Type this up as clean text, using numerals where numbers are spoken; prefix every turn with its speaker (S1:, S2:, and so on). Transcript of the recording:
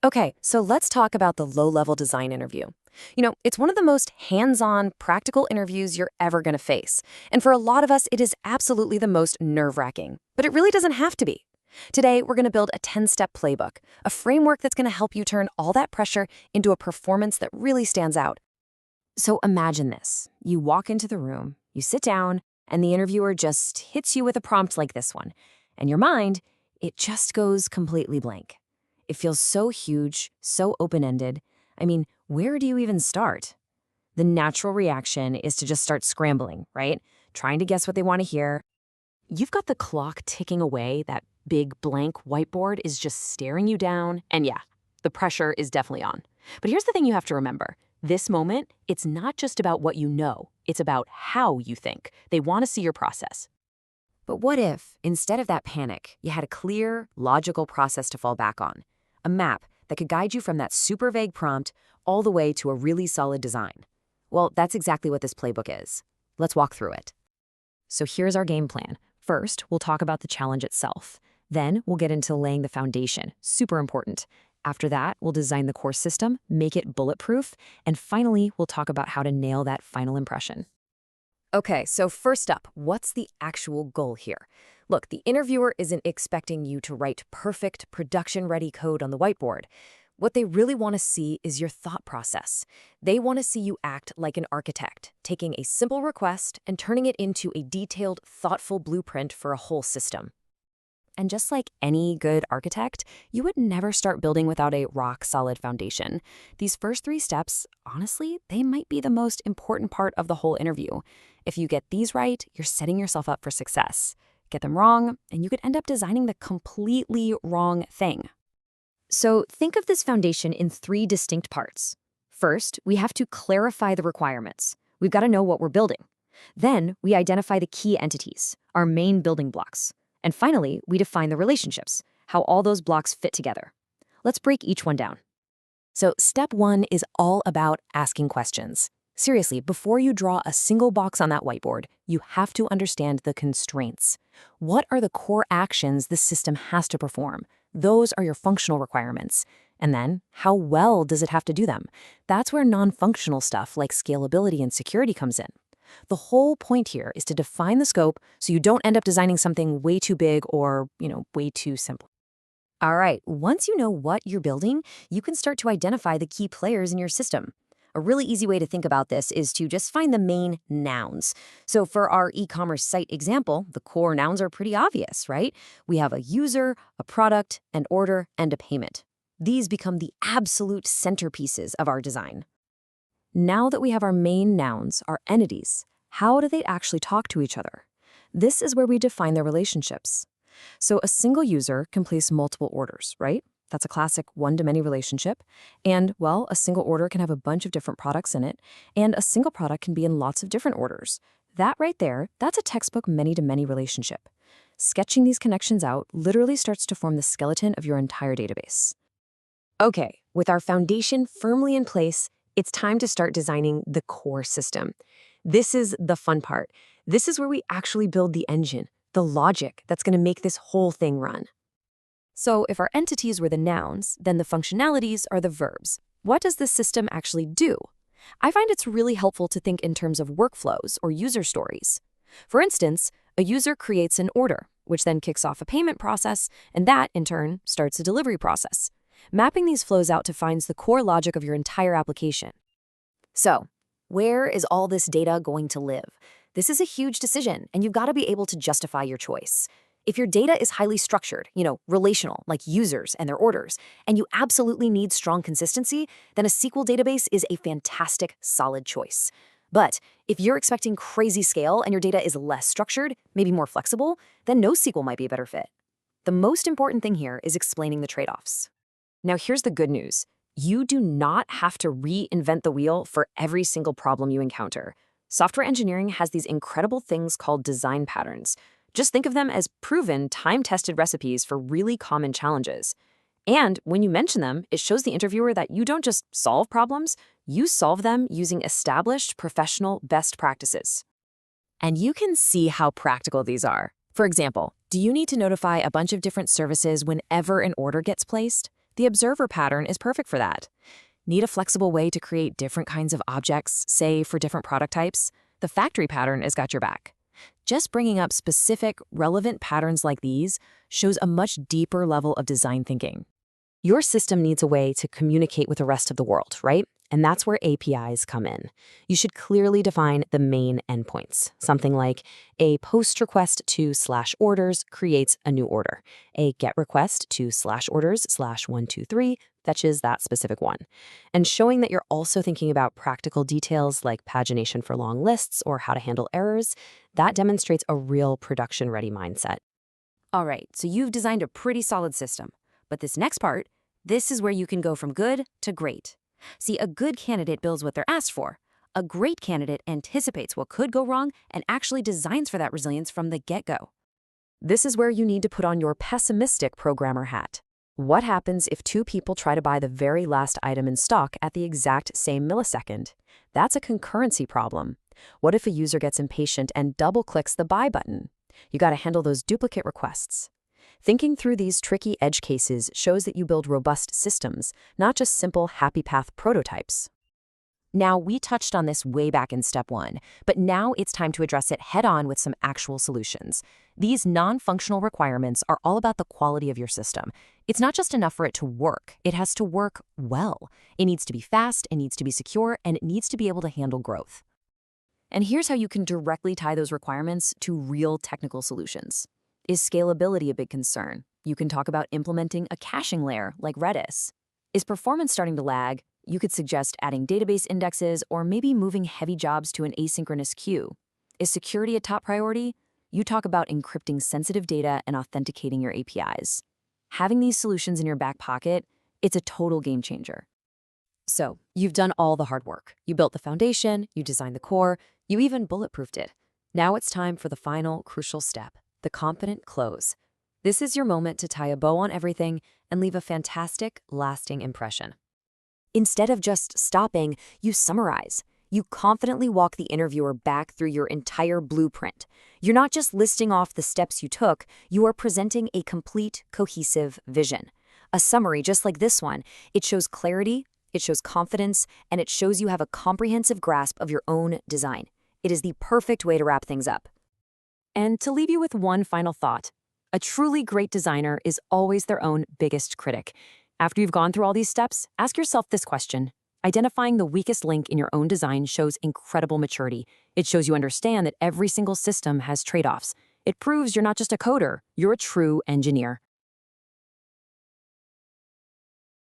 S1: Okay, so let's talk about the low-level design interview. It's one of the most hands-on, practical interviews you're ever going to face. And for a lot of us, it is absolutely the most nerve-wracking. But it really doesn't have to be. Today, we're going to build a 10-step playbook, a framework that's going to help you turn all that pressure into a performance that really stands out. So imagine this. You walk into the room, you sit down, and the interviewer just hits you with a prompt like this one. And your mind, it just goes completely blank. It feels so huge, so open-ended. I mean, where do you even start? The natural reaction is to just start scrambling, right? Trying to guess what they want to hear. You've got the clock ticking away, that big blank whiteboard is just staring you down, and yeah, the pressure is definitely on. But here's the thing you have to remember. This moment, it's not just about what you know, it's about how you think. They want to see your process. But what if, instead of that panic, you had a clear, logical process to fall back on? A map that could guide you from that super vague prompt all the way to a really solid design. Well, that's exactly what this playbook is. Let's walk through it. So here's our game plan. First, we'll talk about the challenge itself. Then we'll get into laying the foundation, super important. After that, we'll design the core system, make it bulletproof, and finally, we'll talk about how to nail that final impression. Okay, so first up, what's the actual goal here? Look, the interviewer isn't expecting you to write perfect, production-ready code on the whiteboard. What they really want to see is your thought process. They want to see you act like an architect, taking a simple request and turning it into a detailed, thoughtful blueprint for a whole system. And just like any good architect, you would never start building without a rock-solid foundation. These first 3 steps, honestly, they might be the most important part of the whole interview. If you get these right, you're setting yourself up for success. Get them wrong, and you could end up designing the completely wrong thing. So think of this foundation in 3 distinct parts. First, we have to clarify the requirements. We've got to know what we're building. Then, we identify the key entities, our main building blocks. And finally, we define the relationships, how all those blocks fit together. Let's break each one down. So step 1 is all about asking questions. Seriously, before you draw a single box on that whiteboard, you have to understand the constraints. What are the core actions the system has to perform? Those are your functional requirements. And then, how well does it have to do them? That's where non-functional stuff like scalability and security comes in. The whole point here is to define the scope so you don't end up designing something way too big or, way too simple. All right, once you know what you're building, you can start to identify the key players in your system. A really easy way to think about this is to just find the main nouns. So for our e-commerce site example, the core nouns are pretty obvious, right? We have a user, a product, an order, and a payment. These become the absolute centerpieces of our design. Now that we have our main nouns, our entities, how do they actually talk to each other? This is where we define their relationships. So a single user can place multiple orders, right? That's a classic one-to-many relationship. And, well, a single order can have a bunch of different products in it, and a single product can be in lots of different orders. That right there, that's a textbook many-to-many relationship. Sketching these connections out literally starts to form the skeleton of your entire database. Okay, with our foundation firmly in place, it's time to start designing the core system. This is the fun part. This is where we actually build the engine, the logic that's going to make this whole thing run. So if our entities were the nouns, then the functionalities are the verbs. What does this system actually do? I find it's really helpful to think in terms of workflows or user stories. For instance, a user creates an order, which then kicks off a payment process, and that, in turn, starts a delivery process. Mapping these flows out defines the core logic of your entire application. So, where is all this data going to live? This is a huge decision, and you've got to be able to justify your choice. If your data is highly structured, relational, like users and their orders, and you absolutely need strong consistency, then a SQL database is a fantastic, solid choice. But if you're expecting crazy scale and your data is less structured, maybe more flexible, then NoSQL might be a better fit. The most important thing here is explaining the trade-offs. Now, here's the good news. You do not have to reinvent the wheel for every single problem you encounter. Software engineering has these incredible things called design patterns. Just think of them as proven, time-tested recipes for really common challenges. And when you mention them, it shows the interviewer that you don't just solve problems, you solve them using established professional best practices. And you can see how practical these are. For example, do you need to notify a bunch of different services whenever an order gets placed? The observer pattern is perfect for that. Need a flexible way to create different kinds of objects, say for different product types? The factory pattern has got your back. Just bringing up specific, relevant patterns like these shows a much deeper level of design thinking. Your system needs a way to communicate with the rest of the world, right? And that's where APIs come in. You should clearly define the main endpoints. Something like a post request to /orders creates a new order. A get request to /orders /123 fetches that specific one. And showing that you're also thinking about practical details like pagination for long lists or how to handle errors, that demonstrates a real production-ready mindset.
S2: All right, so you've designed a pretty solid system. But this next part, this is where you can go from good to great. See, a good candidate builds what they're asked for. A great candidate anticipates what could go wrong and actually designs for that resilience from the get-go.
S1: This is where you need to put on your pessimistic programmer hat. What happens if two people try to buy the very last item in stock at the exact same millisecond? That's a concurrency problem. What if a user gets impatient and double-clicks the buy button? You got to handle those duplicate requests. Thinking through these tricky edge cases shows that you build robust systems, not just simple happy path prototypes.
S2: Now, we touched on this way back in step 1, but now it's time to address it head-on with some actual solutions. These non-functional requirements are all about the quality of your system. It's not just enough for it to work, it has to work well. It needs to be fast, it needs to be secure, and it needs to be able to handle growth. And here's how you can directly tie those requirements to real technical solutions. Is scalability a big concern? You can talk about implementing a caching layer like Redis. Is performance starting to lag? You could suggest adding database indexes or maybe moving heavy jobs to an asynchronous queue. Is security a top priority? You talk about encrypting sensitive data and authenticating your APIs. Having these solutions in your back pocket, it's a total game changer. So, you've done all the hard work. You built the foundation, you designed the core, you even bulletproofed it. Now it's time for the final, crucial step. The confident close. This is your moment to tie a bow on everything and leave a fantastic, lasting impression. Instead of just stopping, you summarize. You confidently walk the interviewer back through your entire blueprint. You're not just listing off the steps you took, you are presenting a complete, cohesive vision. A summary just like this one, it shows clarity, it shows confidence, and it shows you have a comprehensive grasp of your own design. It is the perfect way to wrap things up. And to leave you with one final thought, a truly great designer is always their own biggest critic. After you've gone through all these steps, ask yourself this question. Identifying the weakest link in your own design shows incredible maturity. It shows you understand that every single system has trade-offs. It proves you're not just a coder, you're a true engineer.